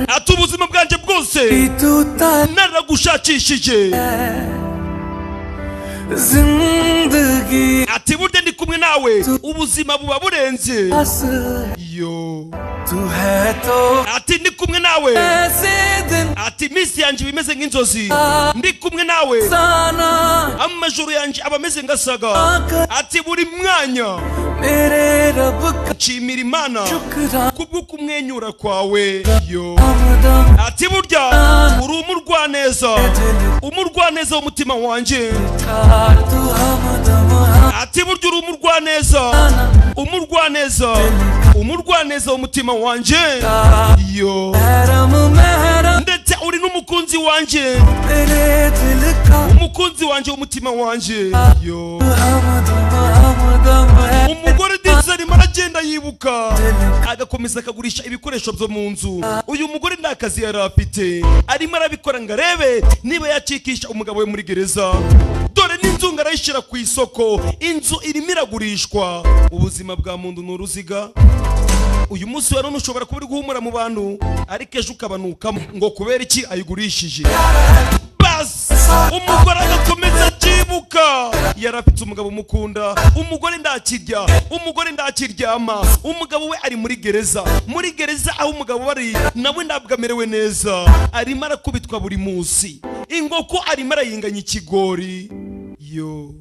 ati ubuzima bwanjye bwose naragushakishije, ati burya ndi kumwe nawe ubuzima buba burenze. Yo ati ndi kumwe nawe, ati iminsi yanjye bimeze nk'inzozi, ndi kumwe nawe amajoro yanjye aba ameze ngasaga. Ati buri mwanya nshimira Imana kubwo kumwenyura kwawe. Yo ati burya uri umurwaneza, umurwaneza w'umutima wanjye. Ati burya uri umurwaneza, umurwaneza, umurwaneza w'umutima wanjye. Yo ndetse uri n'umukunzi wanjye, umukunzi wanjye w'umutima wanjye. Yo umugore ndetse arimo aragenda yibuka, agakomeza akagurisha ibikoresho byo mu nzu. Uyu mugore nta kazi yari afite, arimo arabikora ngo arebe niba yacikisha umugabo we muri gereza. Dore n'inzu ngo arayishyira ku isoko, inzu irimo iragurishwa. Ubuzima bwa muntu ni uruziga. Uyu munsi wa none ushobora kuba uri guhumura mu bantu, ariko ejo ukabanukamo ngo kubera iki ayigurishije. Bas umugore agakomeza akibuka, yari afite umugabo umukunda, umugore ndakirya, umugore ndakiryama, umugabo we ari muri gereza. Muri gereza aho umugabo bari nawe ntabwo amerewe neza, arimo arakubitwa buri munsi, inkoko arimo arayinganya ikigori. Yo